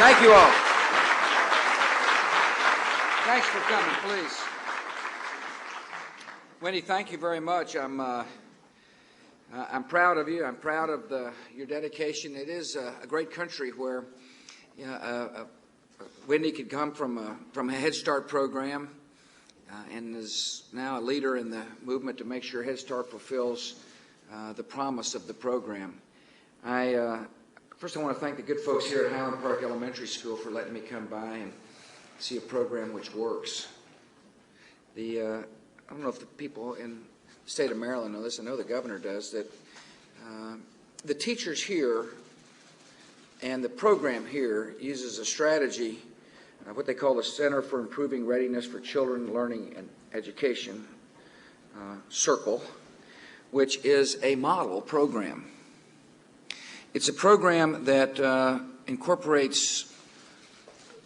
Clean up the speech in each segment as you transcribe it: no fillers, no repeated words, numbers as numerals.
Thank you all. Thanks for coming, please. Wendy, thank you very much. I'm proud of you. I'm proud of your dedication. It is a great country where Wendy could come from a Head Start program and is now a leader in the movement to make sure Head Start fulfills the promise of the program. First, I want to thank the good folks here at Highland Park Elementary School for letting me come by and see a program which works. I don't know if the people in the state of Maryland know this. I know the governor does, that the teachers here and the program here uses a strategy, what they call the Center for Improving Readiness for Children, Learning, and Education, CIRCLE, which is a model program. It's a program that incorporates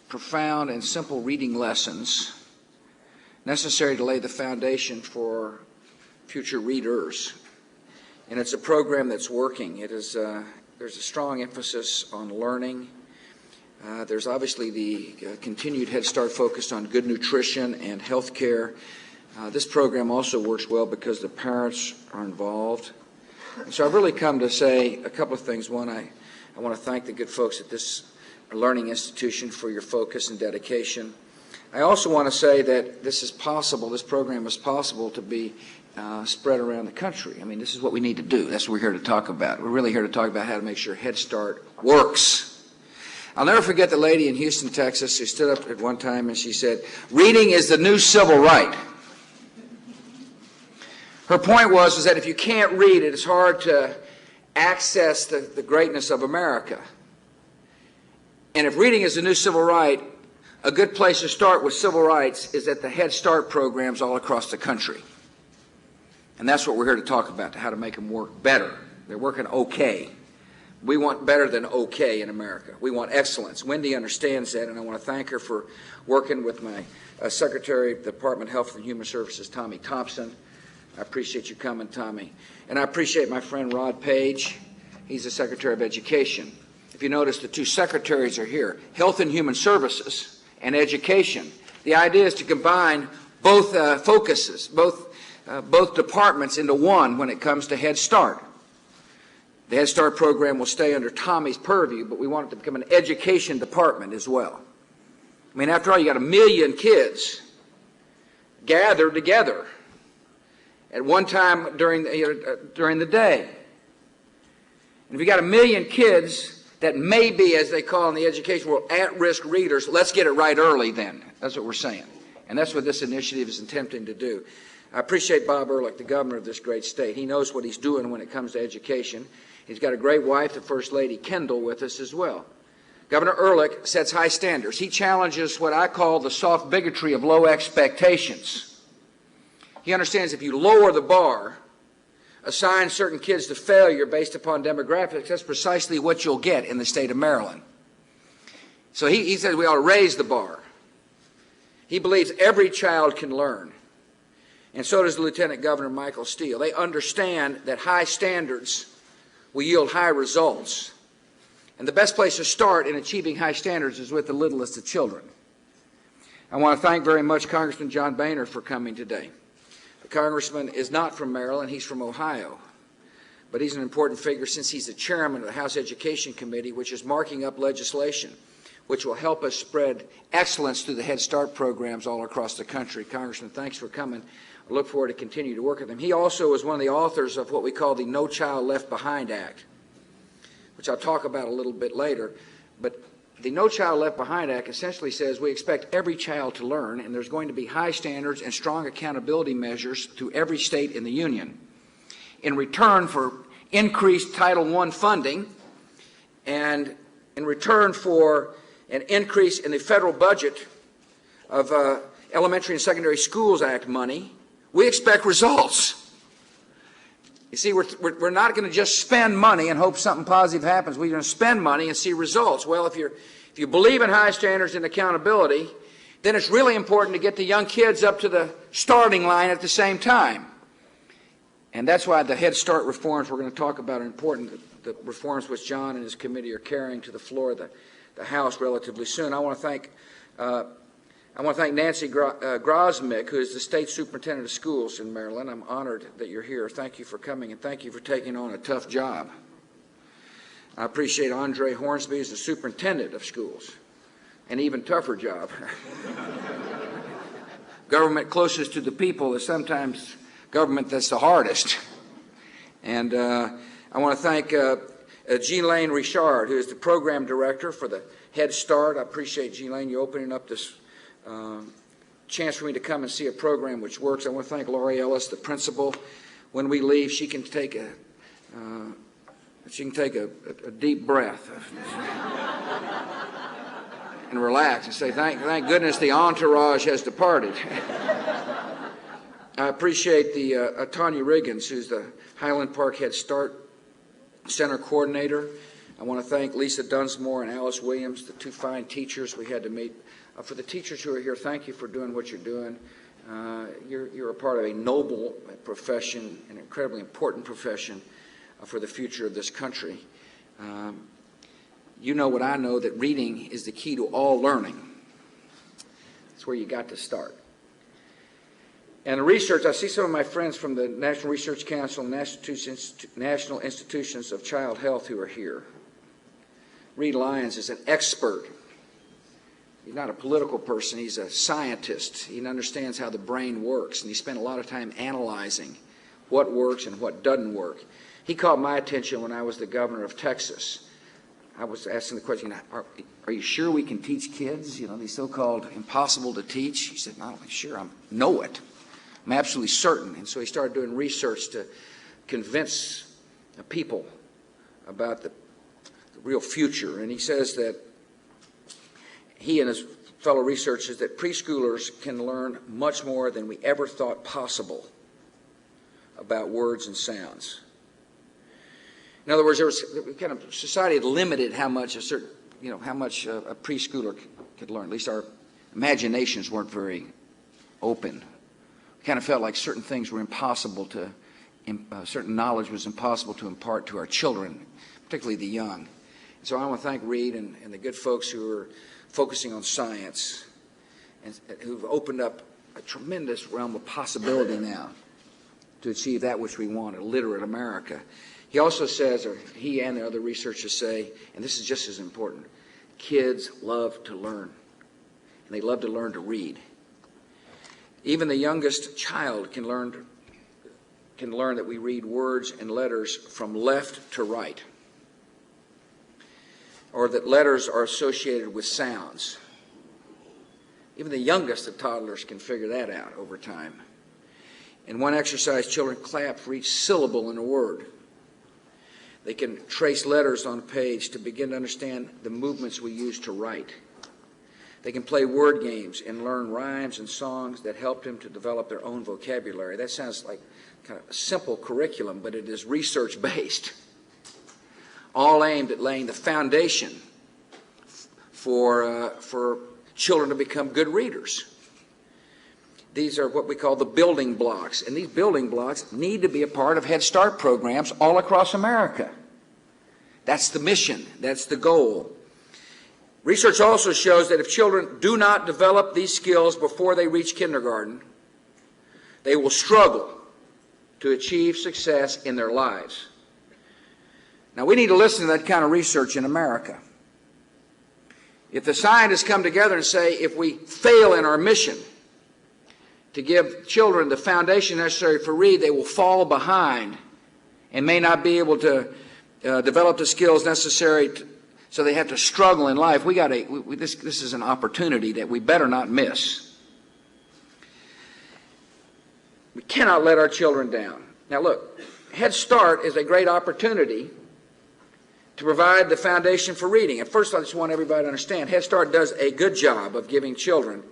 profound and simple reading lessons necessary to lay the foundation for future readers. And it's a program that's working. There's a strong emphasis on learning. There's obviously the continued Head Start focused on good nutrition and health care. This program also works well because the parents are involved. And so I've really come to say a couple of things. One, I want to thank the good folks at this learning institution for your focus and dedication. I also want to say that this is possible, this program is possible to be spread around the country. I mean, this is what we need to do. That's what we're here to talk about. We're really here to talk about how to make sure Head Start works. I'll never forget the lady in Houston, Texas, who stood up at one time and she said, "Reading is the new civil right." Her point was that if you can't read, it is hard to access the greatness of America. And if reading is the new civil right, a good place to start with civil rights is at the Head Start programs all across the country. And that's what we're here to talk about, how to make them work better. They're working okay. We want better than okay in America. We want excellence. Wendy understands that, and I want to thank her for working with my Secretary of the Department of Health and Human Services, Tommy Thompson. I appreciate you coming, Tommy. And I appreciate my friend Rod Page. He's the Secretary of Education. If you notice, the two secretaries are here, Health and Human Services and Education. The idea is to combine both focuses, both departments into one when it comes to Head Start. The Head Start program will stay under Tommy's purview, but we want it to become an education department as well. I mean, after all, you got 1 million kids gathered together at one time during the day. And if you got 1 million kids that may be, as they call in the education world, at-risk readers, let's get it right early then. That's what we're saying. And that's what this initiative is attempting to do. I appreciate Bob Ehrlich, the governor of this great state. He knows what he's doing when it comes to education. He's got a great wife, the First Lady Kendall, with us as well. Governor Ehrlich sets high standards. He challenges what I call the soft bigotry of low expectations. He understands if you lower the bar, assign certain kids to failure based upon demographics, that's precisely what you'll get in the state of Maryland. So he says we ought to raise the bar. He believes every child can learn. And so does Lieutenant Governor Michael Steele. They understand that high standards will yield high results. And the best place to start in achieving high standards is with the littlest of children. I want to thank very much Congressman John Boehner for coming today. The congressman is not from Maryland, he's from Ohio. But he's an important figure since he's the chairman of the House Education Committee, which is marking up legislation which will help us spread excellence through the Head Start programs all across the country. Congressman, thanks for coming. I look forward to continue to work with him. He also is one of the authors of what we call the No Child Left Behind Act, which I'll talk about a little bit later. But the No Child Left Behind Act essentially says we expect every child to learn, and there's going to be high standards and strong accountability measures through every state in the union. In return for increased Title I funding and in return for an increase in the federal budget of Elementary and Secondary Schools Act money, we expect results. You see, we're not going to just spend money and hope something positive happens. We're going to spend money and see results. Well, if you believe in high standards and accountability, then it's really important to get the young kids up to the starting line at the same time. And that's why the Head Start reforms we're going to talk about are important. the reforms which John and his committee are carrying to the floor of the House relatively soon. I want to thank Nancy Grosmick, who is the State Superintendent of Schools in Maryland. I'm honored that you're here. Thank you for coming, and thank you for taking on a tough job. I appreciate Andre Hornsby as the Superintendent of Schools, an even tougher job. Government closest to the people is sometimes government that's the hardest. And I want to thank Jean Richard, who is the Program Director for the Head Start. I appreciate, Jean, you opening up this chance for me to come and see a program which works. I want to thank Laurie Ellis, the principal. When we leave, she can take a deep breath and relax and say, thank goodness the entourage has departed. I appreciate the Tanya Riggins, who's the Highland Park Head Start Center Coordinator. I want to thank Lisa Dunsmore and Alice Williams, the two fine teachers we had to meet. For the teachers who are here, thank you for doing what you're doing. You're a part of a noble profession, an incredibly important profession for the future of this country. You know what I know, that reading is the key to all learning. That's where you got to start. And the research, I see some of my friends from the National Research Council and National Institutions of Child Health who are here. Reed Lyons is an expert. He's not a political person, he's a scientist. He understands how the brain works, and he spent a lot of time analyzing what works and what doesn't work. He caught my attention when I was the governor of Texas. I was asking the question, are you sure we can teach kids, these so-called impossible to teach? He said, not only sure, I know it. I'm absolutely certain. And so he started doing research to convince people about the real future. And he says that he and his fellow researchers that preschoolers can learn much more than we ever thought possible about words and sounds. In other words, society had limited how much a preschooler could learn. At least our imaginations weren't very open. We kind of felt like certain things were impossible to, certain knowledge was impossible to impart to our children, particularly the young. So I want to thank Reed and the good folks who are focusing on science and who've opened up a tremendous realm of possibility now to achieve that which we want, a literate America. He also says, or he and the other researchers say, and this is just as important, kids love to learn, and they love to learn to read. Even the youngest child can learn that we read words and letters from left to right, or that letters are associated with sounds. Even the youngest of toddlers can figure that out over time. In one exercise, children clap for each syllable in a word. They can trace letters on a page to begin to understand the movements we use to write. They can play word games and learn rhymes and songs that help them to develop their own vocabulary. That sounds like kind of a simple curriculum, but it is research-based, all aimed at laying the foundation for children to become good readers. These are what we call the building blocks, and these building blocks need to be a part of Head Start programs all across America. That's the mission. That's the goal. Research also shows that if children do not develop these skills before they reach kindergarten, they will struggle to achieve success in their lives. Now, we need to listen to that kind of research in America. If the scientists come together and say, if we fail in our mission to give children the foundation necessary for read, they will fall behind and may not be able to develop the skills necessary so they have to struggle in life. This is an opportunity that we better not miss. We cannot let our children down. Now look, Head Start is a great opportunity to provide the foundation for reading. And first, I just want everybody to understand, Head Start does a good job of giving children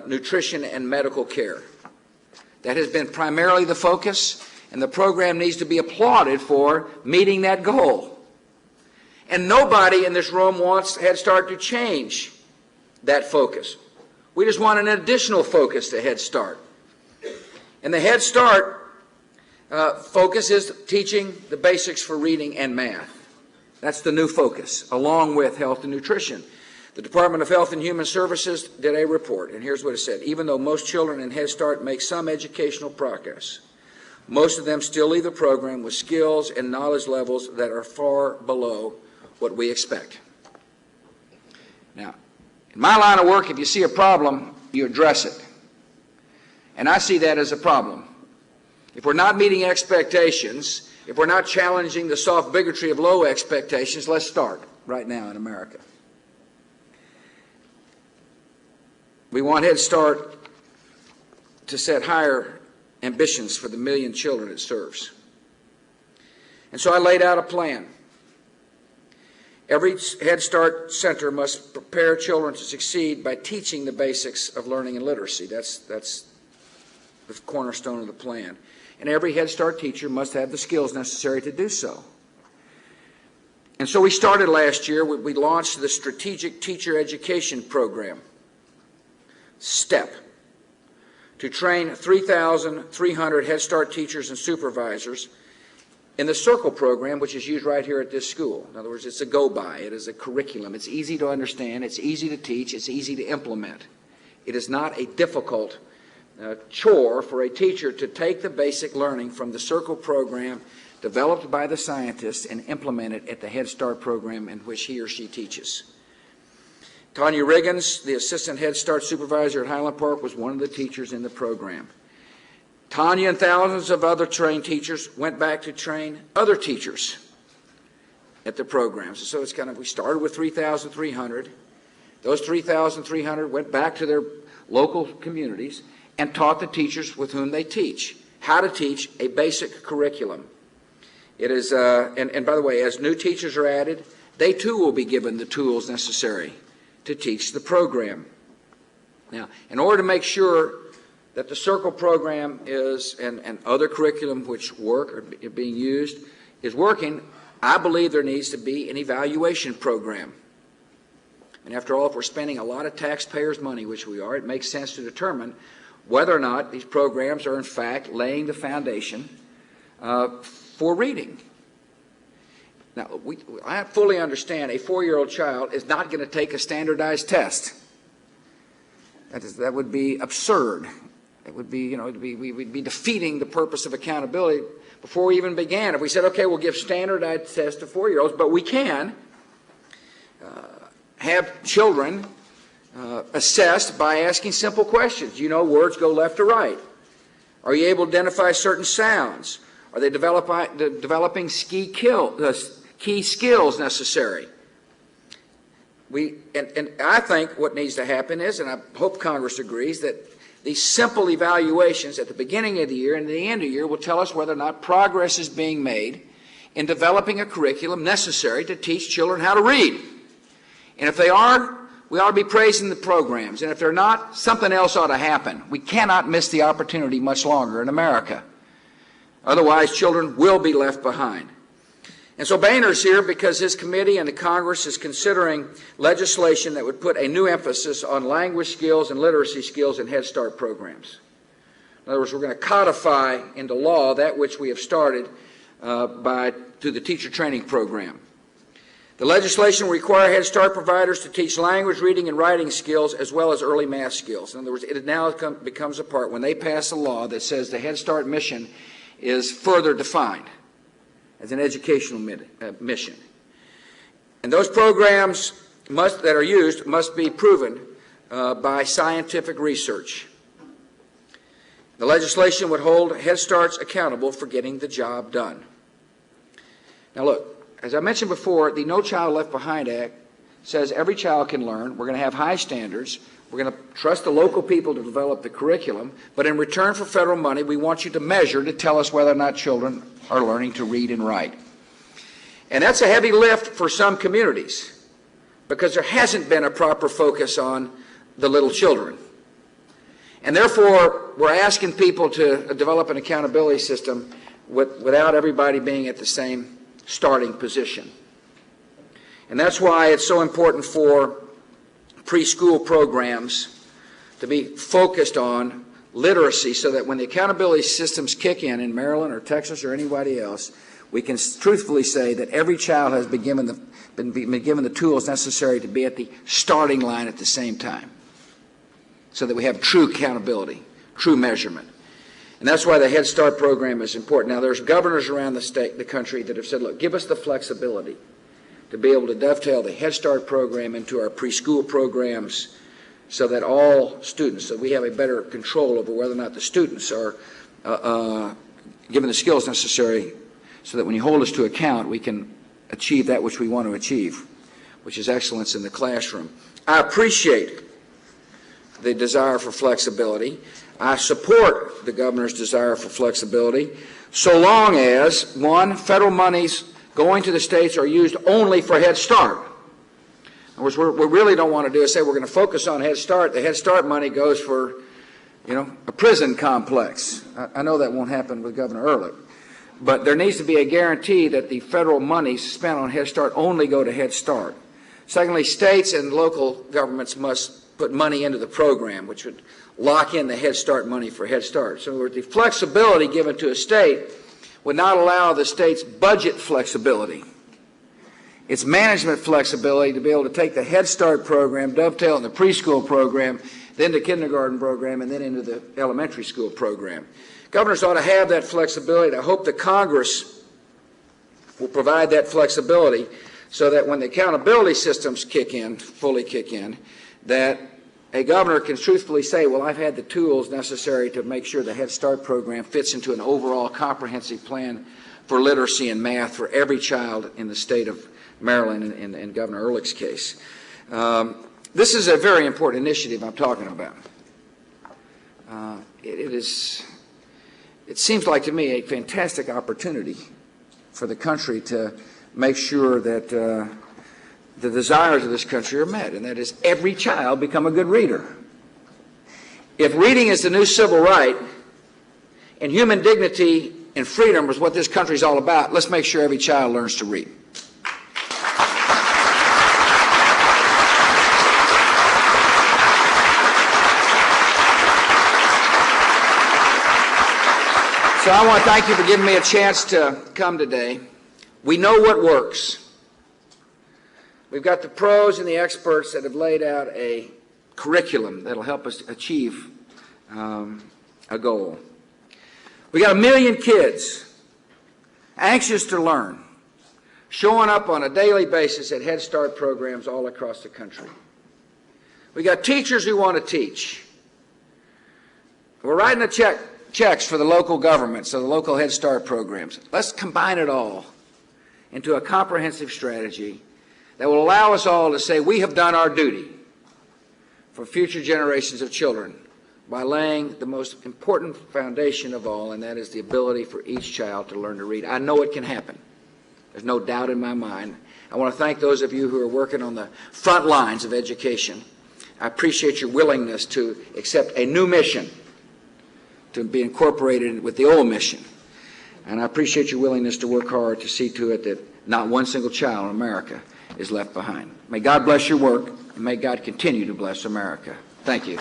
nutrition and medical care. That has been primarily the focus, and the program needs to be applauded for meeting that goal. And nobody in this room wants Head Start to change that focus. We just want an additional focus to Head Start. And the Head Start focus is teaching the basics for reading and math. That's the new focus, along with health and nutrition. The Department of Health and Human Services did a report, and here's what it said. Even though most children in Head Start make some educational progress, most of them still leave the program with skills and knowledge levels that are far below what we expect. Now, in my line of work, if you see a problem, you address it. And I see that as a problem. If we're not meeting expectations, if we're not challenging the soft bigotry of low expectations, let's start right now in America. We want Head Start to set higher ambitions for the million children it serves. And so I laid out a plan. Every Head Start center must prepare children to succeed by teaching the basics of learning and literacy. That's the cornerstone of the plan. And every Head Start teacher must have the skills necessary to do so. And so we started last year, we launched the Strategic Teacher Education Program, STEP, to train 3,300 Head Start teachers and supervisors in the Circle program, which is used right here at this school. In other words, it's a go-by. It is a curriculum. It's easy to understand. It's easy to teach. It's easy to implement. It is not a difficult chore for a teacher to take the basic learning from the Circle program developed by the scientists and implement it at the Head Start program in which he or she teaches. Tanya Riggins, the assistant Head Start supervisor at Highland Park, was one of the teachers in the program. Tanya and thousands of other trained teachers went back to train other teachers at the programs. So it's we started with 3,300. Those 3,300 went back to their local communities and taught the teachers with whom they teach how to teach a basic curriculum. It is, and by the way, as new teachers are added, they too will be given the tools necessary to teach the program. Now, in order to make sure that the Circle program is, and other curriculum which work or are being used, is working, I believe there needs to be an evaluation program. And after all, if we're spending a lot of taxpayers' money, which we are, it makes sense to determine whether or not these programs are in fact laying the foundation for reading. Now, I fully understand a 4-year-old child is not going to take a standardized test. That would be absurd. It would be, we would be defeating the purpose of accountability before we even began. If we said, okay, we'll give standardized tests to 4-year-olds, but we can have children assessed by asking simple questions. Do you know words go left or right? Are you able to identify certain sounds? Are they developing key skills necessary? And I think what needs to happen is, and I hope Congress agrees, that these simple evaluations at the beginning of the year and at the end of the year will tell us whether or not progress is being made in developing a curriculum necessary to teach children how to read. And if they are, we ought to be praising the programs. And if they're not, something else ought to happen. We cannot miss the opportunity much longer in America. Otherwise, children will be left behind. And so Boehner's here because his committee and the Congress is considering legislation that would put a new emphasis on language skills and literacy skills in Head Start programs. In other words, we're going to codify into law that which we have started through the teacher training program. The legislation will require Head Start providers to teach language, reading, and writing skills as well as early math skills. In other words, it now becomes a part when they pass a law that says the Head Start mission is further defined as an educational mission. And those programs that are used must be proven by scientific research. The legislation would hold Head Starts accountable for getting the job done. Now look, as I mentioned before, the No Child Left Behind Act says every child can learn. We're going to have high standards. We're going to trust the local people to develop the curriculum. But in return for federal money, we want you to measure to tell us whether or not children are learning to read and write. And that's a heavy lift for some communities because there hasn't been a proper focus on the little children. And therefore, we're asking people to develop an accountability system without everybody being at the same starting position. And that's why it's so important for preschool programs to be focused on literacy so that when the accountability systems kick in Maryland or Texas or anybody else, we can truthfully say that every child has been given the tools necessary to be at the starting line at the same time, so that we have true accountability, true measurement. And that's why the Head Start program is important. Now, there's governors around the country that have said, look, give us the flexibility to be able to dovetail the Head Start program into our preschool programs so that all students, so we have a better control over whether or not the students are given the skills necessary so that when you hold us to account, we can achieve that which we want to achieve, which is excellence in the classroom. I appreciate the desire for flexibility. I support the governor's desire for flexibility, so long as, one, federal monies going to the states are used only for Head Start. In other words, what we really don't want to do is say we're going to focus on Head Start. The Head Start money goes for, a prison complex. I know that won't happen with Governor Ehrlich, but there needs to be a guarantee that the federal monies spent on Head Start only go to Head Start. Secondly, states and local governments must put money into the program, which would lock in the Head Start money for Head Start. So the flexibility given to a state would not allow the state's budget flexibility, its management flexibility to be able to take the Head Start program, dovetail in the preschool program, then the kindergarten program, and then into the elementary school program. Governors ought to have that flexibility. I hope that Congress will provide that flexibility so that when the accountability systems fully kick in, that a governor can truthfully say, well, I've had the tools necessary to make sure the Head Start program fits into an overall comprehensive plan for literacy and math for every child in the state of Maryland in Governor Ehrlich's case. This is a very important initiative I'm talking about. It seems like to me a fantastic opportunity for the country to make sure that the desires of this country are met, and that is every child become a good reader. If reading is the new civil right, and human dignity and freedom is what this country is all about, let's make sure every child learns to read. So I want to thank you for giving me a chance to come today. We know what works. We've got the pros and the experts that have laid out a curriculum that will help us achieve a goal. We got 1 million kids anxious to learn, showing up on a daily basis at Head Start programs all across the country. We got teachers who want to teach. We're writing the checks for the local governments, so the local Head Start programs. Let's combine it all into a comprehensive strategy that will allow us all to say we have done our duty for future generations of children by laying the most important foundation of all, and that is the ability for each child to learn to read. I know it can happen. There's no doubt in my mind. I want to thank those of you who are working on the front lines of education. I appreciate your willingness to accept a new mission to be incorporated with the old mission. And I appreciate your willingness to work hard to see to it that not one single child in America is left behind. May God bless your work, and may God continue to bless America. Thank you.